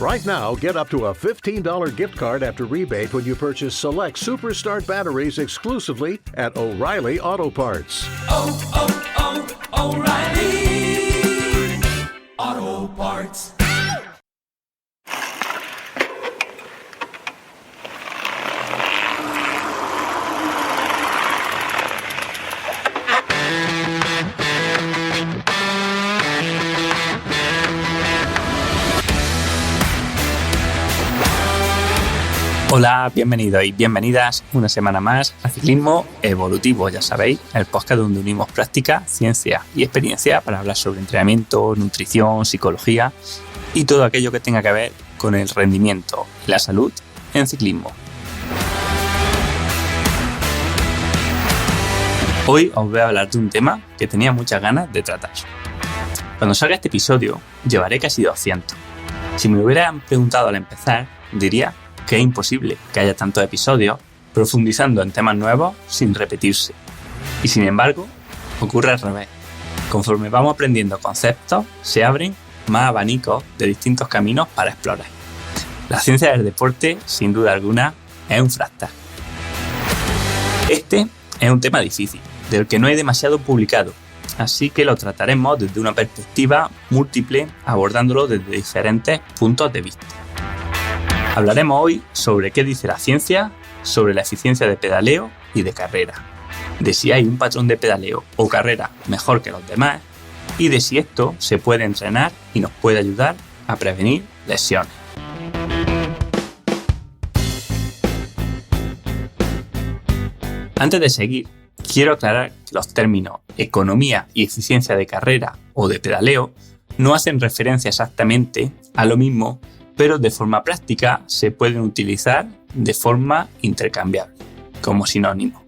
Right now, get up to a $15 gift card after rebate when you purchase select Superstart batteries exclusively at O'Reilly Auto Parts. O'Reilly Auto Parts. Hola, bienvenidos y bienvenidas una semana más a Ciclismo Evolutivo, ya sabéis, el podcast donde unimos práctica, ciencia y experiencia para hablar sobre entrenamiento, nutrición, psicología y todo aquello que tenga que ver con el rendimiento y la salud en ciclismo. Hoy os voy a hablar de un tema que tenía muchas ganas de tratar. Cuando salga este episodio, llevaré casi 200. Si me hubieran preguntado al empezar, diría que es imposible que haya tantos episodios profundizando en temas nuevos sin repetirse. Y sin embargo, ocurre al revés. Conforme vamos aprendiendo conceptos, se abren más abanicos de distintos caminos para explorar. La ciencia del deporte, sin duda alguna, es un fractal. Este es un tema difícil, del que no hay demasiado publicado, así que lo trataremos desde una perspectiva múltiple, abordándolo desde diferentes puntos de vista. Hablaremos hoy sobre qué dice la ciencia, sobre la eficiencia de pedaleo y de carrera, de si hay un patrón de pedaleo o carrera mejor que los demás y de si esto se puede entrenar y nos puede ayudar a prevenir lesiones. Antes de seguir, quiero aclarar que los términos economía y eficiencia de carrera o de pedaleo no hacen referencia exactamente a lo mismo, pero de forma práctica se pueden utilizar de forma intercambiable, como sinónimo.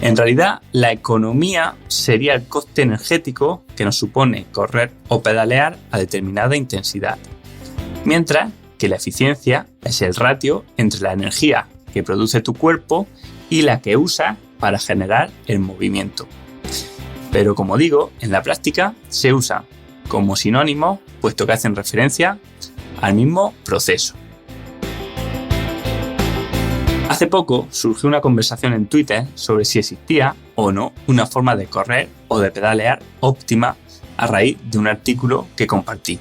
En realidad, la economía sería el coste energético que nos supone correr o pedalear a determinada intensidad, mientras que la eficiencia es el ratio entre la energía que produce tu cuerpo y la que usas para generar el movimiento. Pero como digo, en la práctica se usa como sinónimo, puesto que hacen referencia al mismo proceso. Hace poco surgió una conversación en Twitter sobre si existía o no una forma de correr o de pedalear óptima a raíz de un artículo que compartí.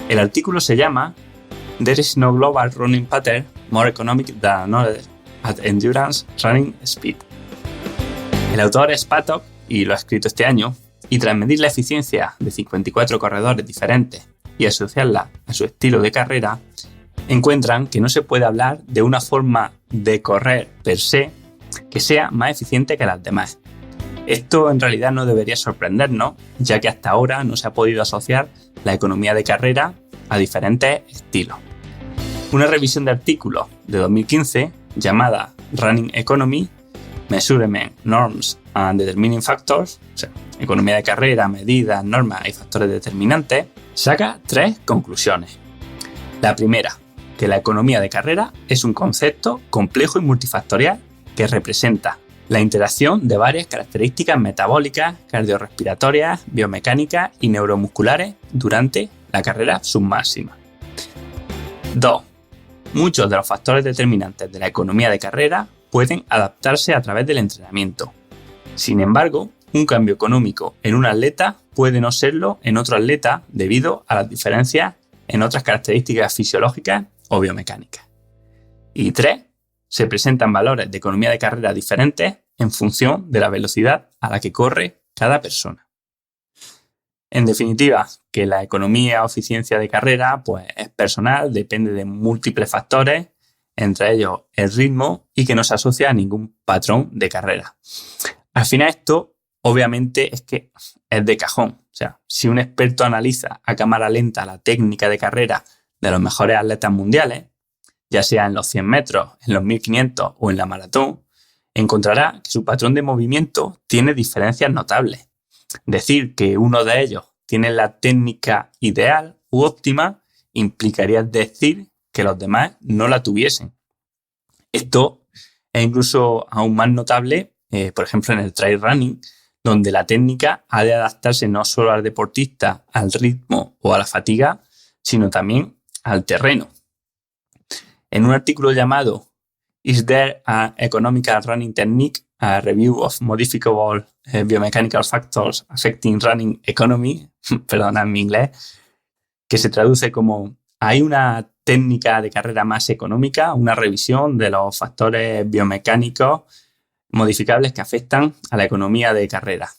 El artículo se llama "There is no global running pattern more economic than knowledge at endurance running speed". El autor es Patok y lo ha escrito este año, y tras medir la eficiencia de 54 corredores diferentes y asociarla a su estilo de carrera, encuentran que no se puede hablar de una forma de correr per se que sea más eficiente que las demás. Esto en realidad no debería sorprendernos, ya que hasta ahora no se ha podido asociar la economía de carrera a diferentes estilos. Una revisión de artículos de 2015 llamada Running Economy, Measurement, Norms and Determining Factors, o sea, economía de carrera, medidas, normas y factores determinantes, saca 3 conclusiones. La primera, que la economía de carrera es un concepto complejo y multifactorial que representa la interacción de varias características metabólicas, cardiorrespiratorias, biomecánicas y neuromusculares durante la carrera submáxima. 2. Muchos de los factores determinantes de la economía de carrera pueden adaptarse a través del entrenamiento. Sin embargo, un cambio económico en un atleta puede no serlo en otro atleta debido a las diferencias en otras características fisiológicas o biomecánicas. Y 3. Se presentan valores de economía de carrera diferentes en función de la velocidad a la que corre cada persona. En definitiva, que la economía o eficiencia de carrera pues, es personal, depende de múltiples factores, entre ellos el ritmo, y que no se asocia a ningún patrón de carrera. Al final esto obviamente es que es de cajón. O sea, si un experto analiza a cámara lenta la técnica de carrera de los mejores atletas mundiales, ya sea en los 100 metros, en los 1500 o en la maratón, encontrará que su patrón de movimiento tiene diferencias notables. Decir que uno de ellos tiene la técnica ideal u óptima implicaría decir que los demás no la tuviesen. Esto es incluso aún más notable, por ejemplo, en el trail running, donde la técnica ha de adaptarse no solo al deportista, al ritmo o a la fatiga, sino también al terreno. En un artículo llamado Is there an economical running technique? A review of modifiable biomechanical factors affecting running economy, perdona mi inglés, que se traduce como ¿hay una técnica de carrera más económica? Una revisión de los factores biomecánicos modificables que afectan a la economía de carrera.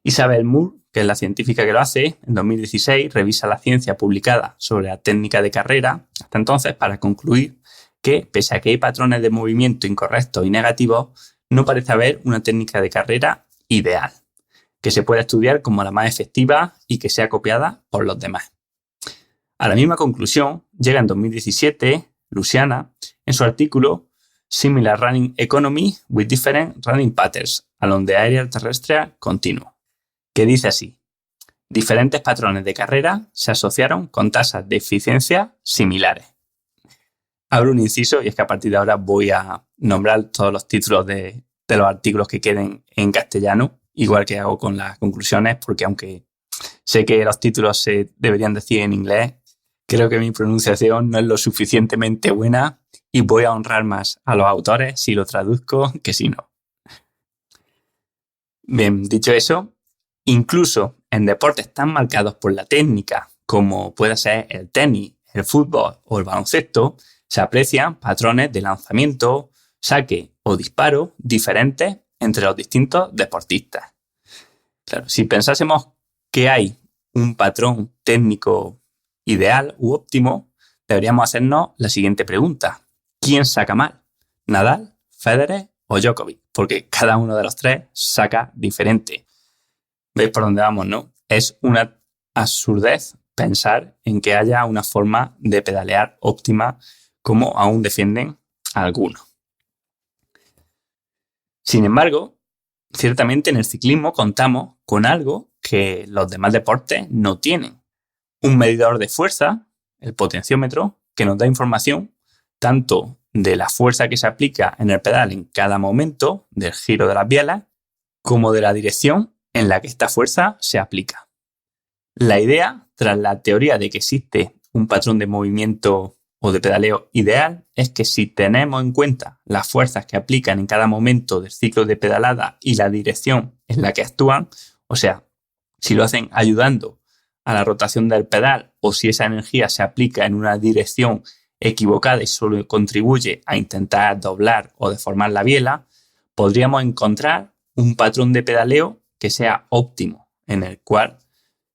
Isabel Moore, que es la científica que lo hace, en 2016 revisa la ciencia publicada sobre la técnica de carrera hasta entonces para concluir que, pese a que hay patrones de movimiento incorrectos y negativos, no parece haber una técnica de carrera ideal, que se pueda estudiar como la más efectiva y que sea copiada por los demás. A la misma conclusión llega en 2017 Luciana en su artículo Similar Running Economy with Different Running Patterns along the Aerial Terrestrial Continuum, que dice así: diferentes patrones de carrera se asociaron con tasas de eficiencia similares. Abro un inciso y es que a partir de ahora voy a nombrar todos los títulos de los artículos que queden en castellano, igual que hago con las conclusiones, porque aunque sé que los títulos se deberían decir en inglés, creo que mi pronunciación no es lo suficientemente buena y voy a honrar más a los autores si lo traduzco que si no. Bien, dicho eso, incluso en deportes tan marcados por la técnica como puede ser el tenis, el fútbol o el baloncesto, se aprecian patrones de lanzamiento, saque o disparo diferentes entre los distintos deportistas. Claro, si pensásemos que hay un patrón técnico ideal u óptimo, deberíamos hacernos la siguiente pregunta: ¿quién saca mal? ¿Nadal, Federer o Djokovic? Porque cada uno de los tres saca diferente. ¿Veis por dónde vamos, no? Es una absurdez pensar en que haya una forma de pedalear óptima como aún defienden algunos. Sin embargo, ciertamente en el ciclismo contamos con algo que los demás deportes no tienen: un medidor de fuerza, el potenciómetro, que nos da información tanto de la fuerza que se aplica en el pedal en cada momento del giro de las bielas, como de la dirección en la que esta fuerza se aplica. La idea, tras la teoría de que existe un patrón de movimiento o de pedaleo ideal, es que si tenemos en cuenta las fuerzas que aplican en cada momento del ciclo de pedalada y la dirección en la que actúan, o sea, si lo hacen ayudando a la rotación del pedal o si esa energía se aplica en una dirección equivocada y solo contribuye a intentar doblar o deformar la biela, podríamos encontrar un patrón de pedaleo que sea óptimo, en el cual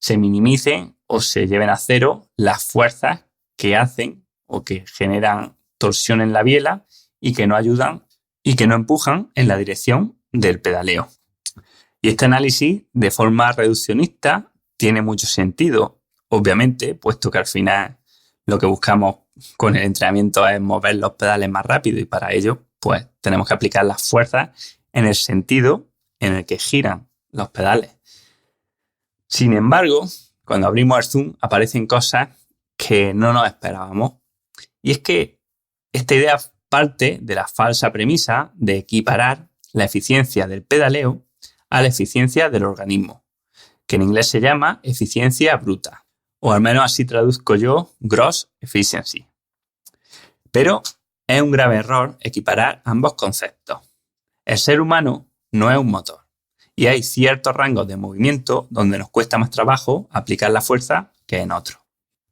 se minimicen o se lleven a cero las fuerzas que hacen o que generan torsión en la biela y que no ayudan y que no empujan en la dirección del pedaleo. Y este análisis, de forma reduccionista, tiene mucho sentido, obviamente, puesto que al final lo que buscamos con el entrenamiento es mover los pedales más rápido y para ello pues tenemos que aplicar las fuerzas en el sentido en el que giran los pedales. Sin embargo, cuando abrimos el zoom aparecen cosas que no nos esperábamos. Y es que esta idea parte de la falsa premisa de equiparar la eficiencia del pedaleo a la eficiencia del organismo, que en inglés se llama eficiencia bruta, o al menos así traduzco yo gross efficiency. Pero es un grave error equiparar ambos conceptos. El ser humano no es un motor y hay ciertos rangos de movimiento donde nos cuesta más trabajo aplicar la fuerza que en otros.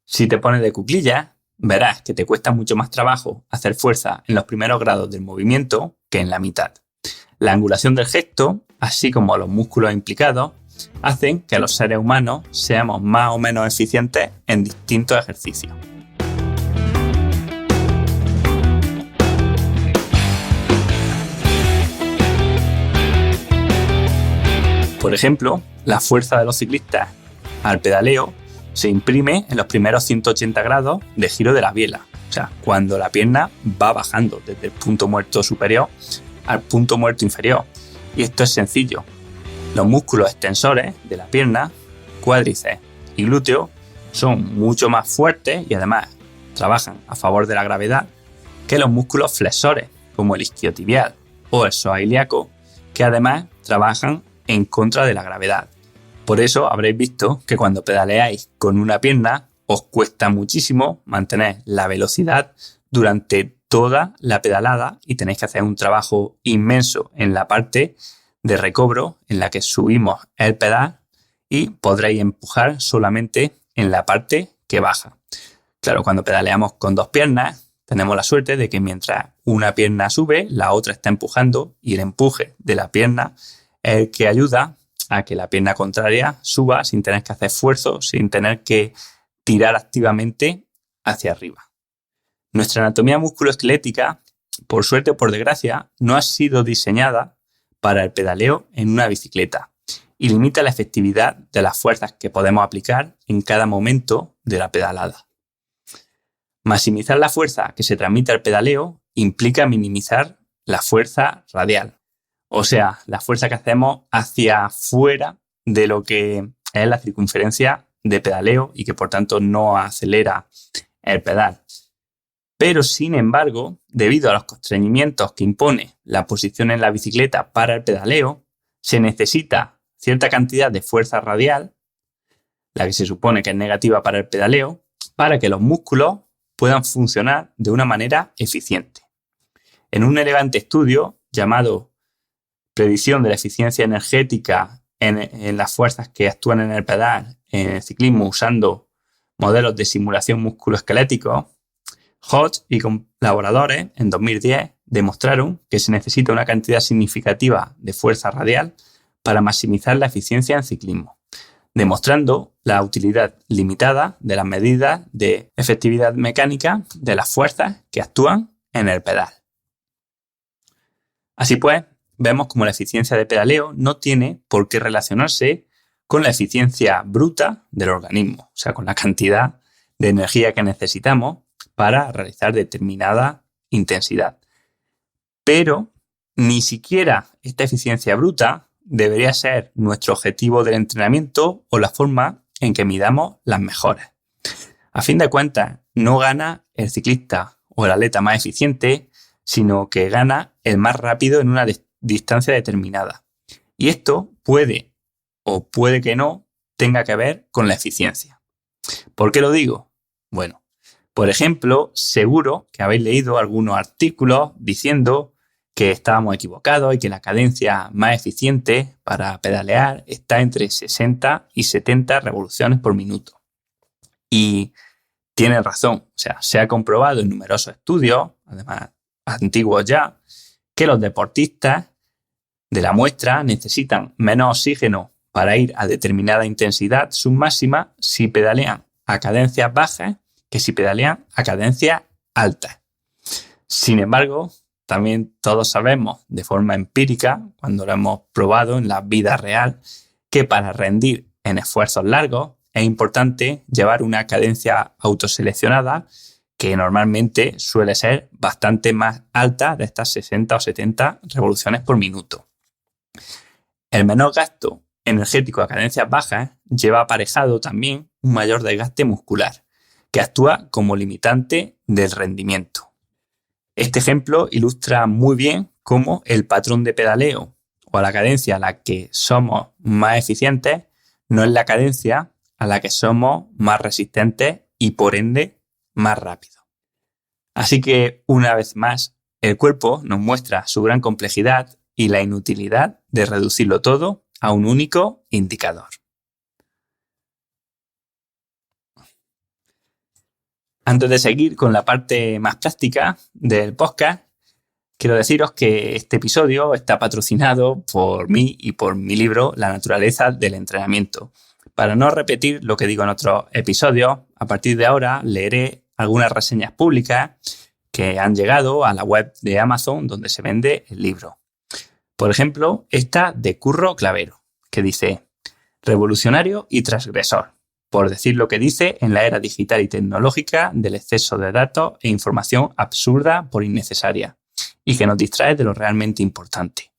Si te pones de cuclillas, verás que te cuesta mucho más trabajo hacer fuerza en los primeros grados del movimiento que en la mitad. La angulación del gesto, así como los músculos implicados, hacen que los seres humanos seamos más o menos eficientes en distintos ejercicios. Por ejemplo, la fuerza de los ciclistas al pedaleo se imprime en los primeros 180 grados de giro de la biela, o sea, cuando la pierna va bajando desde el punto muerto superior al punto muerto inferior. Y esto es sencillo. Los músculos extensores de la pierna, cuádriceps y glúteo, son mucho más fuertes y además trabajan a favor de la gravedad que los músculos flexores, como el isquiotibial o el psoas ilíaco, que además trabajan en contra de la gravedad. Por eso habréis visto que cuando pedaleáis con una pierna, os cuesta muchísimo mantener la velocidad durante toda la pedalada y tenéis que hacer un trabajo inmenso en la parte de recobro en la que subimos el pedal y podréis empujar solamente en la parte que baja. Claro, cuando pedaleamos con dos piernas, tenemos la suerte de que mientras una pierna sube, la otra está empujando y el empuje de la pierna es el que ayuda a que la pierna contraria suba sin tener que hacer esfuerzo, sin tener que tirar activamente hacia arriba. Nuestra anatomía musculoesquelética, por suerte o por desgracia, no ha sido diseñada para el pedaleo en una bicicleta y limita la efectividad de las fuerzas que podemos aplicar en cada momento de la pedalada. Maximizar la fuerza que se transmite al pedaleo implica minimizar la fuerza radial, o sea, la fuerza que hacemos hacia fuera de lo que es la circunferencia de pedaleo y que por tanto no acelera el pedal. Pero sin embargo, debido a los constreñimientos que impone la posición en la bicicleta para el pedaleo, se necesita cierta cantidad de fuerza radial, la que se supone que es negativa para el pedaleo, para que los músculos puedan funcionar de una manera eficiente. En un elegante estudio llamado Predicción de la eficiencia energética en las fuerzas que actúan en el pedal en el ciclismo usando modelos de simulación musculoesquelético, Hodge y colaboradores en 2010 demostraron que se necesita una cantidad significativa de fuerza radial para maximizar la eficiencia en ciclismo, demostrando la utilidad limitada de las medidas de efectividad mecánica de las fuerzas que actúan en el pedal. Así pues, vemos como la eficiencia de pedaleo no tiene por qué relacionarse con la eficiencia bruta del organismo, o sea, con la cantidad de energía que necesitamos para realizar determinada intensidad. Pero ni siquiera esta eficiencia bruta debería ser nuestro objetivo del entrenamiento o la forma en que midamos las mejoras. A fin de cuentas, no gana el ciclista o el atleta más eficiente, sino que gana el más rápido en una distancia determinada. Y esto puede o puede que no tenga que ver con la eficiencia. ¿Por qué lo digo? Bueno, por ejemplo, seguro que habéis leído algunos artículos diciendo que estábamos equivocados y que la cadencia más eficiente para pedalear está entre 60 y 70 revoluciones por minuto. Y tienen razón, o sea, se ha comprobado en numerosos estudios, además antiguos ya, que los deportistas de la muestra necesitan menos oxígeno para ir a determinada intensidad submáxima si pedalean a cadencias bajas que si pedalean a cadencias altas. Sin embargo, también todos sabemos de forma empírica, cuando lo hemos probado en la vida real, que para rendir en esfuerzos largos es importante llevar una cadencia autoseleccionada que normalmente suele ser bastante más alta de estas 60 o 70 revoluciones por minuto. El menor gasto energético a cadencias bajas lleva aparejado también un mayor desgaste muscular, que actúa como limitante del rendimiento. Este ejemplo ilustra muy bien cómo el patrón de pedaleo o a la cadencia a la que somos más eficientes no es la cadencia a la que somos más resistentes y por ende más rápido. Así que una vez más el cuerpo nos muestra su gran complejidad y la inutilidad de reducirlo todo a un único indicador. Antes de seguir con la parte más práctica del podcast, quiero deciros que este episodio está patrocinado por mí y por mi libro La naturaleza del entrenamiento. Para no repetir lo que digo en otros episodios, a partir de ahora leeré algunas reseñas públicas que han llegado a la web de Amazon donde se vende el libro. Por ejemplo, esta de Curro Clavero, que dice: revolucionario y transgresor, por decir lo que dice en la era digital y tecnológica del exceso de datos e información absurda por innecesaria, y que nos distrae de lo realmente importante.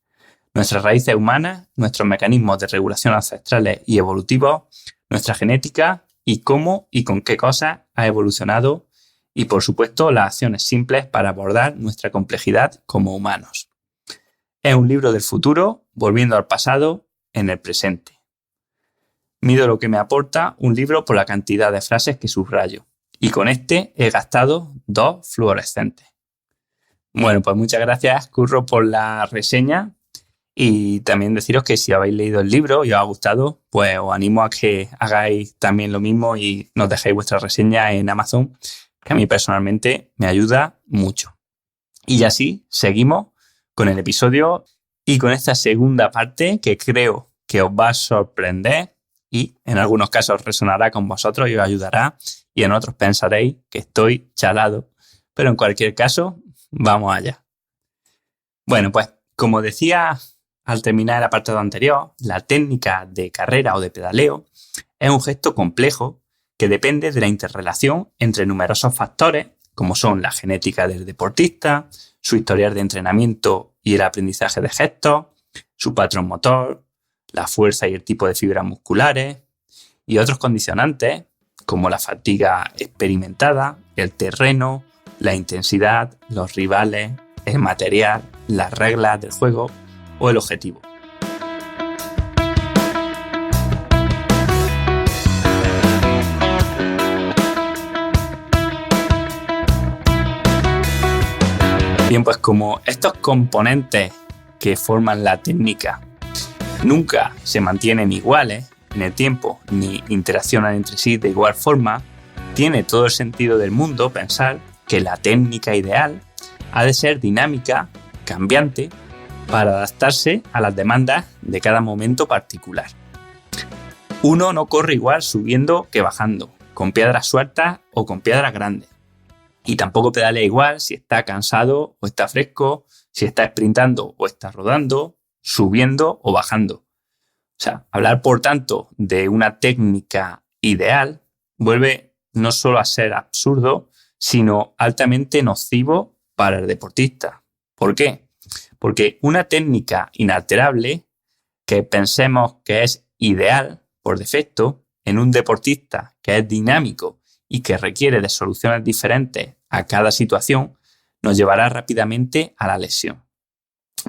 Nuestras raíces humanas, nuestros mecanismos de regulación ancestrales y evolutivos, nuestra genética y cómo y con qué cosas ha evolucionado y, por supuesto, las acciones simples para abordar nuestra complejidad como humanos. Es un libro del futuro volviendo al pasado en el presente. Mido lo que me aporta un libro por la cantidad de frases que subrayo. Y con este he gastado 2 fluorescentes. Bueno, pues muchas gracias, Curro, por la reseña. Y también deciros que si habéis leído el libro y os ha gustado, pues os animo a que hagáis también lo mismo y nos dejéis vuestra reseña en Amazon, que a mí personalmente me ayuda mucho. Y así seguimos con el episodio y con esta segunda parte que creo que os va a sorprender y en algunos casos resonará con vosotros y os ayudará y en otros pensaréis que estoy chalado. Pero en cualquier caso, vamos allá. Bueno, pues como decía al terminar el apartado anterior, la técnica de carrera o de pedaleo es un gesto complejo que depende de la interrelación entre numerosos factores, como son la genética del deportista, su historial de entrenamiento y el aprendizaje de gestos, su patrón motor, la fuerza y el tipo de fibras musculares y otros condicionantes como la fatiga experimentada, el terreno, la intensidad, los rivales, el material, las reglas del juego o el objetivo. Bien, pues como estos componentes que forman la técnica nunca se mantienen iguales en el tiempo ni interaccionan entre sí de igual forma, tiene todo el sentido del mundo pensar que la técnica ideal ha de ser dinámica, cambiante, para adaptarse a las demandas de cada momento particular. Uno no corre igual subiendo que bajando, con piedras sueltas o con piedras grandes. Y tampoco pedalea igual si está cansado o está fresco, si está sprintando o está rodando, subiendo o bajando. O sea, hablar por tanto de una técnica ideal vuelve no solo a ser absurdo, sino altamente nocivo para el deportista. ¿Por qué? Porque una técnica inalterable que pensemos que es ideal por defecto en un deportista que es dinámico y que requiere de soluciones diferentes a cada situación nos llevará rápidamente a la lesión.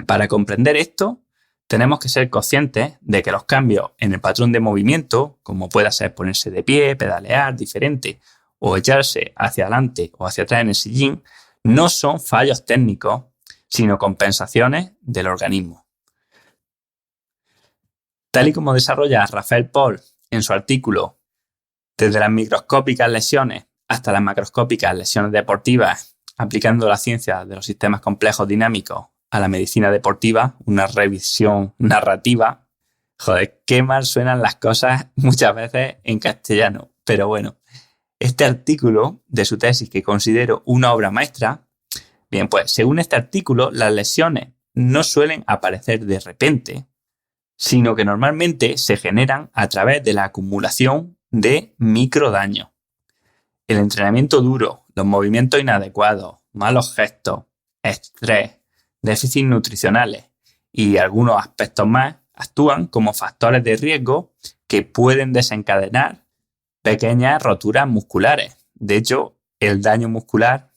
Para comprender esto, tenemos que ser conscientes de que los cambios en el patrón de movimiento, como pueda ser ponerse de pie, pedalear diferente o echarse hacia adelante o hacia atrás en el sillín, no son fallos técnicos, sino compensaciones del organismo. Tal y como desarrolla Rafael Paul en su artículo Desde las microscópicas lesiones hasta las macroscópicas lesiones deportivas, aplicando la ciencia de los sistemas complejos dinámicos a la medicina deportiva, una revisión narrativa. Joder, qué mal suenan las cosas muchas veces en castellano. Pero bueno, este artículo de su tesis que considero una obra maestra, bien, pues según este artículo, las lesiones no suelen aparecer de repente, sino que normalmente se generan a través de la acumulación de microdaños. El entrenamiento duro, los movimientos inadecuados, malos gestos, estrés, déficits nutricionales y algunos aspectos más actúan como factores de riesgo que pueden desencadenar pequeñas roturas musculares. De hecho, el daño muscular,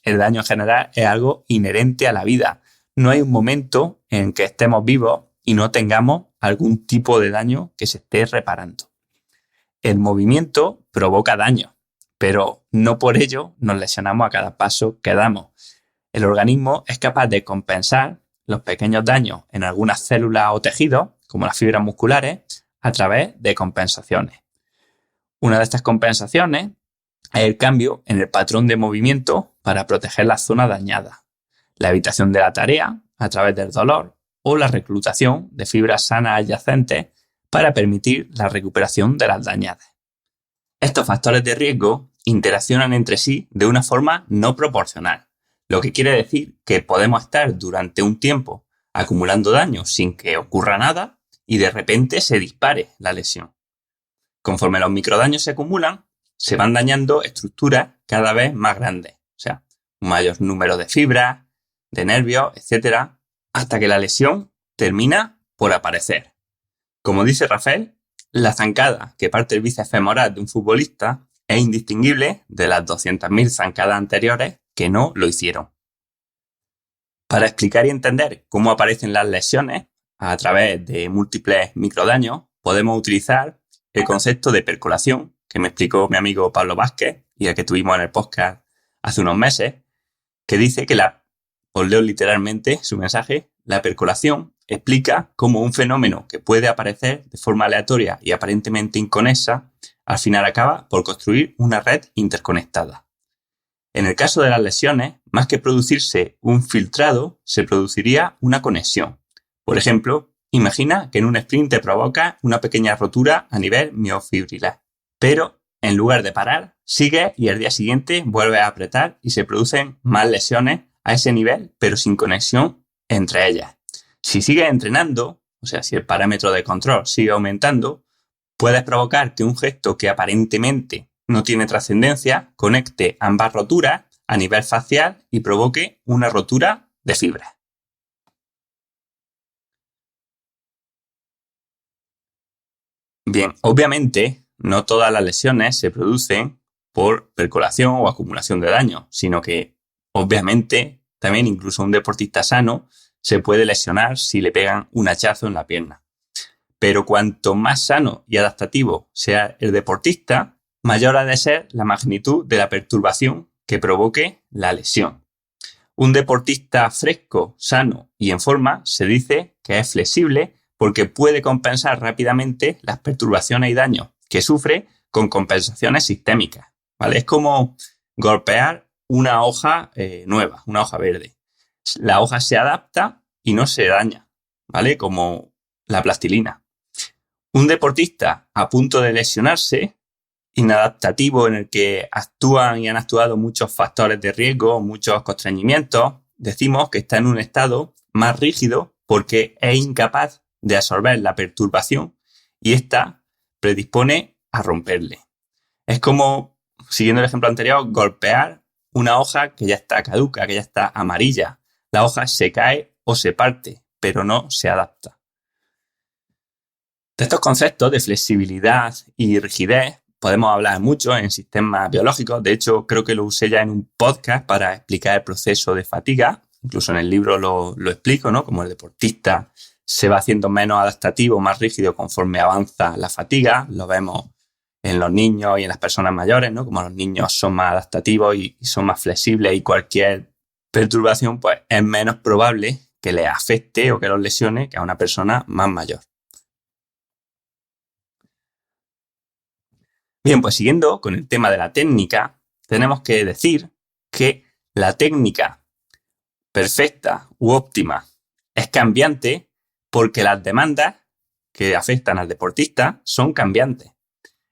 el daño en general es algo inherente a la vida. No hay un momento en que estemos vivos y no tengamos algún tipo de daño que se esté reparando. El movimiento provoca daño, pero no por ello nos lesionamos a cada paso que damos. El organismo es capaz de compensar los pequeños daños en algunas células o tejidos, como las fibras musculares, a través de compensaciones. Una de estas compensaciones es el cambio en el patrón de movimiento para proteger la zona dañada, la evitación de la tarea a través del dolor o la reclutación de fibras sanas adyacentes para permitir la recuperación de las dañadas. Estos factores de riesgo interaccionan entre sí de una forma no proporcional, lo que quiere decir que podemos estar durante un tiempo acumulando daño sin que ocurra nada y de repente se dispare la lesión. Conforme los microdaños se acumulan, se van dañando estructuras cada vez más grandes, o sea, un mayor número de fibras, de nervios, etc., hasta que la lesión termina por aparecer. Como dice Rafael, la zancada que parte el bíceps femoral de un futbolista es indistinguible de las 200.000 zancadas anteriores que no lo hicieron. Para explicar y entender cómo aparecen las lesiones a través de múltiples microdaños, podemos utilizar el concepto de percolación que me explicó mi amigo Pablo Vázquez y el que tuvimos en el podcast hace unos meses, que dice que os leo literalmente su mensaje, la percolación explica cómo un fenómeno que puede aparecer de forma aleatoria y aparentemente inconexa, al final acaba por construir una red interconectada. En el caso de las lesiones, más que producirse un filtrado, se produciría una conexión. Por ejemplo, imagina que en un sprint te provoca una pequeña rotura a nivel miofibrilar, pero en lugar de parar, sigues y al día siguiente vuelves a apretar y se producen más lesiones a ese nivel, pero sin conexión entre ellas. Si sigues entrenando, o sea, si el parámetro de control sigue aumentando, puedes provocar que un gesto que aparentemente no tiene trascendencia conecte ambas roturas a nivel facial y provoque una rotura de fibras. Bien, obviamente no todas las lesiones se producen por percolación o acumulación de daño, sino que obviamente también incluso un deportista sano se puede lesionar si le pegan un hachazo en la pierna. Pero cuanto más sano y adaptativo sea el deportista, mayor ha de ser la magnitud de la perturbación que provoque la lesión. Un deportista fresco, sano y en forma se dice que es flexible porque puede compensar rápidamente las perturbaciones y daños que sufre con compensaciones sistémicas, ¿vale? Es como golpear una hoja nueva, una hoja verde. La hoja se adapta y no se daña, ¿vale? Como la plastilina. Un deportista a punto de lesionarse, inadaptativo, en el que actúan y han actuado muchos factores de riesgo, muchos constreñimientos, decimos que está en un estado más rígido porque es incapaz de absorber la perturbación y ésta predispone a romperle. Es como, siguiendo el ejemplo anterior, golpear una hoja que ya está caduca, que ya está amarilla. La hoja se cae o se parte, pero no se adapta. De estos conceptos de flexibilidad y rigidez podemos hablar mucho en sistemas biológicos. De hecho, creo que lo usé ya en un podcast para explicar el proceso de fatiga. Incluso en el libro lo explico, ¿no? Como el deportista se va haciendo menos adaptativo, más rígido conforme avanza la fatiga. Lo vemos en los niños y en las personas mayores, ¿no? Como los niños son más adaptativos y son más flexibles y cualquier perturbación pues es menos probable que les afecte o que los lesione que a una persona más mayor. Bien, pues siguiendo con el tema de la técnica, tenemos que decir que la técnica perfecta u óptima es cambiante porque las demandas que afectan al deportista son cambiantes.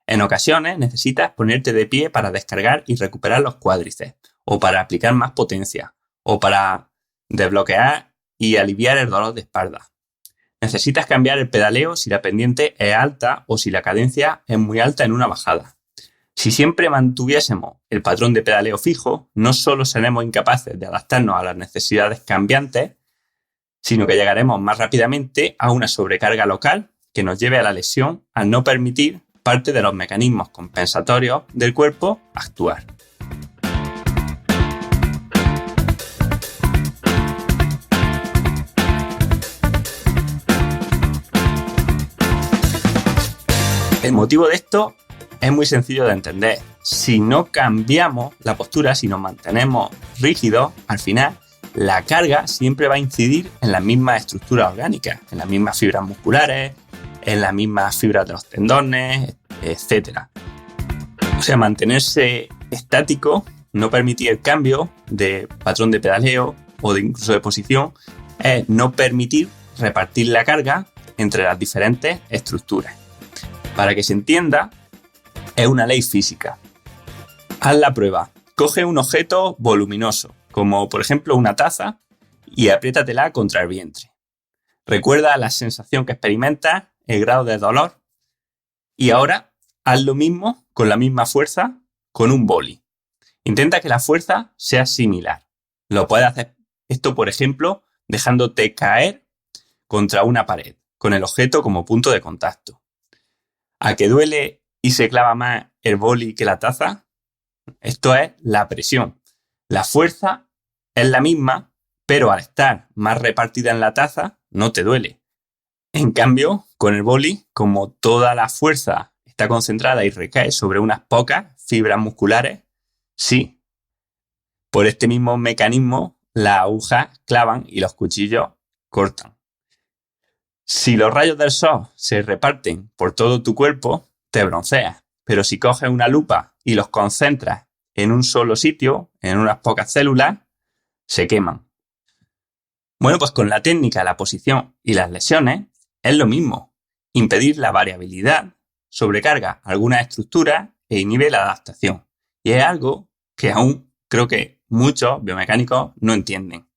En ocasiones necesitas ponerte de pie para descargar y recuperar los cuádriceps, o para aplicar más potencia, o para desbloquear y aliviar el dolor de espalda. Necesitas cambiar el pedaleo si la pendiente es alta o si la cadencia es muy alta en una bajada. Si siempre mantuviésemos el patrón de pedaleo fijo, no solo seremos incapaces de adaptarnos a las necesidades cambiantes, sino que llegaremos más rápidamente a una sobrecarga local que nos lleve a la lesión al no permitir parte de los mecanismos compensatorios del cuerpo actuar. El motivo de esto es muy sencillo de entender. Si no cambiamos la postura, si nos mantenemos rígidos, al final la carga siempre va a incidir en las mismas estructuras orgánicas, en las mismas fibras musculares, en las mismas fibras de los tendones, etc. O sea, mantenerse estático, no permitir el cambio de patrón de pedaleo o de incluso de posición, es no permitir repartir la carga entre las diferentes estructuras. Para que se entienda, es una ley física. Haz la prueba. Coge un objeto voluminoso, como por ejemplo una taza, y apriétatela contra el vientre. Recuerda la sensación que experimentas, el grado de dolor, y ahora haz lo mismo con la misma fuerza con un boli. Intenta que la fuerza sea similar. Lo puedes hacer esto, por ejemplo, dejándote caer contra una pared, con el objeto como punto de contacto. ¿A que duele y se clava más el boli que la taza? Esto es la presión. La fuerza es la misma, pero al estar más repartida en la taza, no te duele. En cambio, con el boli, como toda la fuerza está concentrada y recae sobre unas pocas fibras musculares, sí. Por este mismo mecanismo, las agujas clavan y los cuchillos cortan. Si los rayos del sol se reparten por todo tu cuerpo, te bronceas. Pero si coges una lupa y los concentras en un solo sitio, en unas pocas células, se queman. Bueno, pues con la técnica, la posición y las lesiones es lo mismo. Impedir la variabilidad sobrecarga algunas estructuras e inhibe la adaptación. Y es algo que aún creo que muchos biomecánicos no entienden.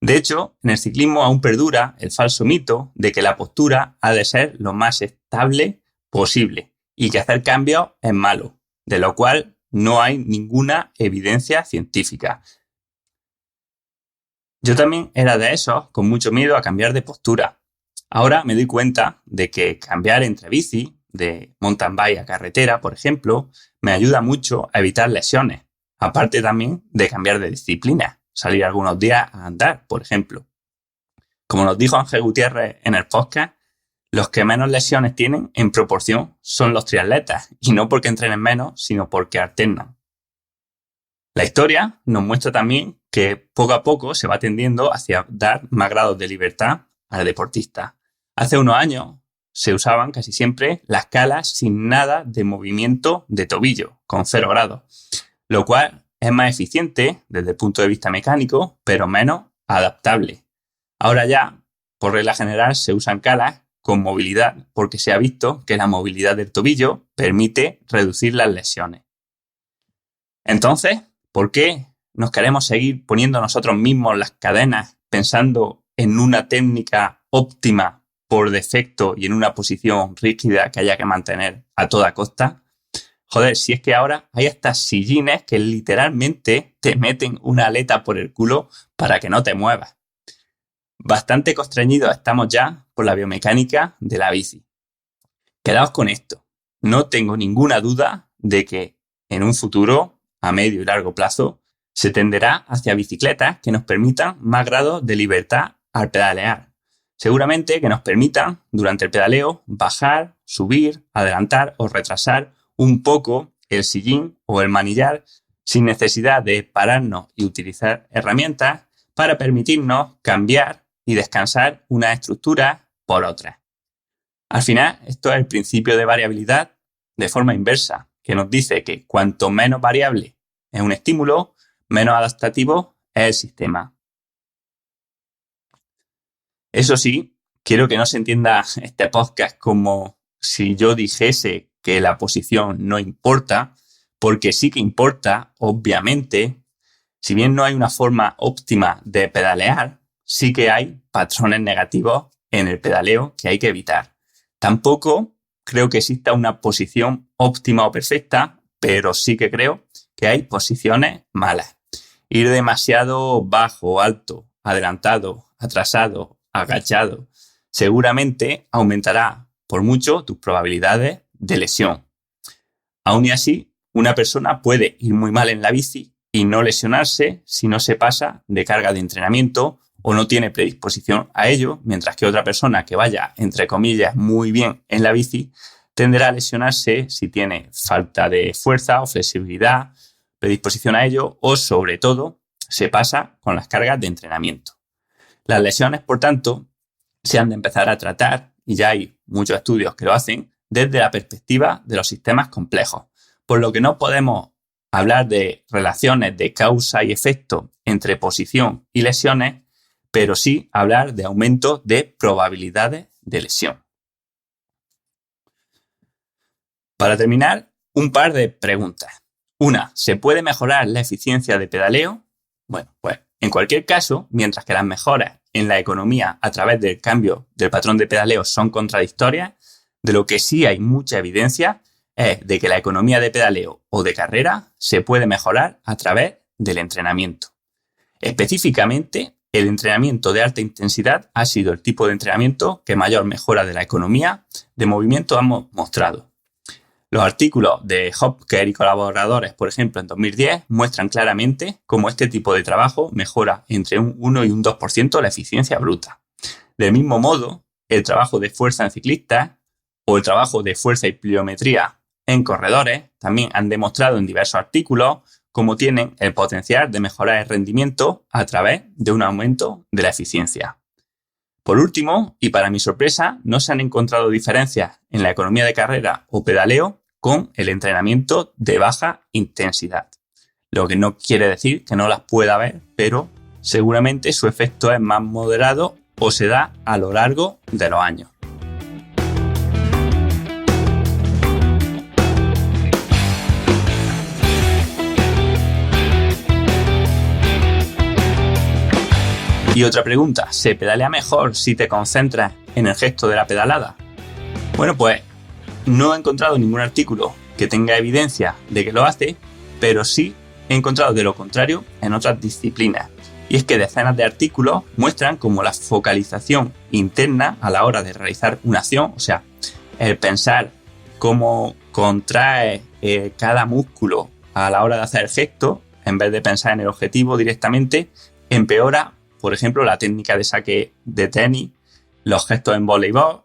De hecho, en el ciclismo aún perdura el falso mito de que la postura ha de ser lo más estable posible y que hacer cambios es malo, de lo cual no hay ninguna evidencia científica. Yo también era de esos con mucho miedo a cambiar de postura. Ahora me doy cuenta de que cambiar entre bici, de mountain bike a carretera, por ejemplo, me ayuda mucho a evitar lesiones, aparte también de cambiar de disciplina, salir algunos días a andar, por ejemplo. Como nos dijo Ángel Gutiérrez en el podcast, los que menos lesiones tienen en proporción son los triatletas, y no porque entrenen menos, sino porque alternan. La historia nos muestra también que poco a poco se va tendiendo hacia dar más grados de libertad al deportista. Hace unos años se usaban casi siempre las calas sin nada de movimiento de tobillo, con 0 grados, lo cual es más eficiente desde el punto de vista mecánico, pero menos adaptable. Ahora ya, por regla general, se usan calas con movilidad, porque se ha visto que la movilidad del tobillo permite reducir las lesiones. Entonces, ¿por qué nos queremos seguir poniendo nosotros mismos las cadenas pensando en una técnica óptima por defecto y en una posición rígida que haya que mantener a toda costa? Joder, si es que ahora hay hasta sillines que literalmente te meten una aleta por el culo para que no te muevas. Bastante constreñidos estamos ya por la biomecánica de la bici. Quedaos con esto. No tengo ninguna duda de que en un futuro, a medio y largo plazo, se tenderá hacia bicicletas que nos permitan más grados de libertad al pedalear. Seguramente que nos permitan, durante el pedaleo, bajar, subir, adelantar o retrasar un poco el sillín o el manillar sin necesidad de pararnos y utilizar herramientas para permitirnos cambiar y descansar una estructura por otra. Al final, esto es el principio de variabilidad de forma inversa, que nos dice que cuanto menos variable es un estímulo, menos adaptativo es el sistema. Eso sí, quiero que no se entienda este podcast como si yo dijese que la posición no importa, porque sí que importa, obviamente. Si bien no hay una forma óptima de pedalear, sí que hay patrones negativos en el pedaleo que hay que evitar. Tampoco creo que exista una posición óptima o perfecta, pero sí que creo que hay posiciones malas. Ir demasiado bajo, alto, adelantado, atrasado, agachado, seguramente aumentará por mucho tus probabilidades de lesión. Aún y así, una persona puede ir muy mal en la bici y no lesionarse si no se pasa de carga de entrenamiento o no tiene predisposición a ello, mientras que otra persona que vaya, entre comillas, muy bien en la bici, tenderá a lesionarse si tiene falta de fuerza o flexibilidad, predisposición a ello o, sobre todo, se pasa con las cargas de entrenamiento. Las lesiones, por tanto, se han de empezar a tratar, y ya hay muchos estudios que lo hacen, desde la perspectiva de los sistemas complejos, por lo que no podemos hablar de relaciones de causa y efecto entre posición y lesiones, pero sí hablar de aumento de probabilidades de lesión. Para terminar, un par de preguntas. Una, ¿se puede mejorar la eficiencia de pedaleo? Bueno, pues en cualquier caso, mientras que las mejoras en la economía a través del cambio del patrón de pedaleo son contradictorias, de lo que sí hay mucha evidencia es de que la economía de pedaleo o de carrera se puede mejorar a través del entrenamiento. Específicamente, el entrenamiento de alta intensidad ha sido el tipo de entrenamiento que mayor mejora de la economía de movimiento hemos mostrado. Los artículos de Hopker y colaboradores, por ejemplo, en 2010, muestran claramente cómo este tipo de trabajo mejora entre un 1 y un 2% la eficiencia bruta. Del mismo modo, el trabajo de fuerza en ciclistas o el trabajo de fuerza y pliometría en corredores también han demostrado en diversos artículos cómo tienen el potencial de mejorar el rendimiento a través de un aumento de la eficiencia. Por último, y para mi sorpresa, no se han encontrado diferencias en la economía de carrera o pedaleo con el entrenamiento de baja intensidad. Lo que no quiere decir que no las pueda haber, pero seguramente su efecto es más moderado o se da a lo largo de los años. Y otra pregunta, ¿se pedalea mejor si te concentras en el gesto de la pedalada? Bueno, pues no he encontrado ningún artículo que tenga evidencia de que lo hace, pero sí he encontrado de lo contrario en otras disciplinas. Y es que decenas de artículos muestran cómo la focalización interna a la hora de realizar una acción, o sea, el pensar cómo contrae cada músculo a la hora de hacer el gesto, en vez de pensar en el objetivo directamente, empeora, por ejemplo, la técnica de saque de tenis, los gestos en voleibol,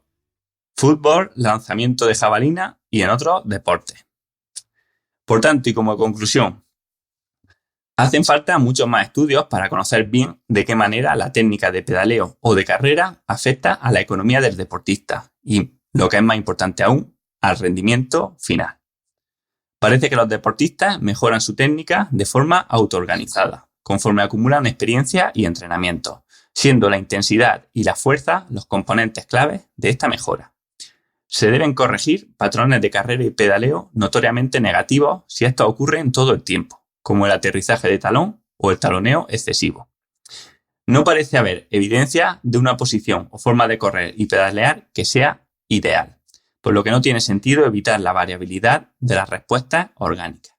fútbol, lanzamiento de jabalina y en otros deportes. Por tanto, y como conclusión, hacen falta muchos más estudios para conocer bien de qué manera la técnica de pedaleo o de carrera afecta a la economía del deportista y, lo que es más importante aún, al rendimiento final. Parece que los deportistas mejoran su técnica de forma autoorganizada, conforme acumulan experiencia y entrenamiento, siendo la intensidad y la fuerza los componentes claves de esta mejora. Se deben corregir patrones de carrera y pedaleo notoriamente negativos si esto ocurre en todo el tiempo, como el aterrizaje de talón o el taloneo excesivo. No parece haber evidencia de una posición o forma de correr y pedalear que sea ideal, por lo que no tiene sentido evitar la variabilidad de las respuestas orgánicas.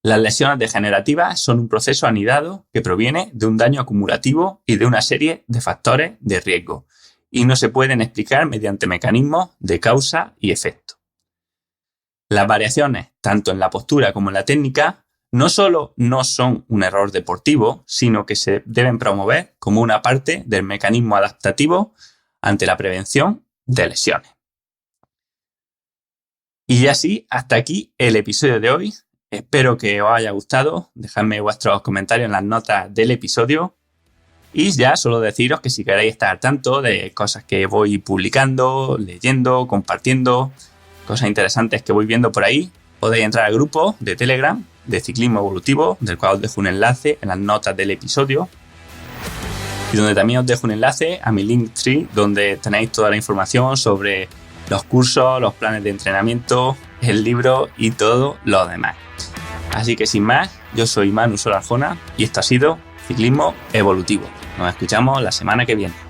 Las lesiones degenerativas son un proceso anidado que proviene de un daño acumulativo y de una serie de factores de riesgo, y no se pueden explicar mediante mecanismos de causa y efecto. Las variaciones, tanto en la postura como en la técnica, no solo no son un error deportivo, sino que se deben promover como una parte del mecanismo adaptativo ante la prevención de lesiones. Y así, hasta aquí el episodio de hoy. Espero que os haya gustado. Dejadme vuestros comentarios en las notas del episodio. Y ya solo deciros que si queréis estar al tanto de cosas que voy publicando, leyendo, compartiendo, cosas interesantes que voy viendo por ahí, podéis entrar al grupo de Telegram de Ciclismo Evolutivo, del cual os dejo un enlace en las notas del episodio. Y donde también os dejo un enlace a mi Linktree, donde tenéis toda la información sobre los cursos, los planes de entrenamiento, el libro y todo lo demás. Así que sin más, yo soy Manu Solarjona y esto ha sido Ciclismo Evolutivo. Nos escuchamos la semana que viene.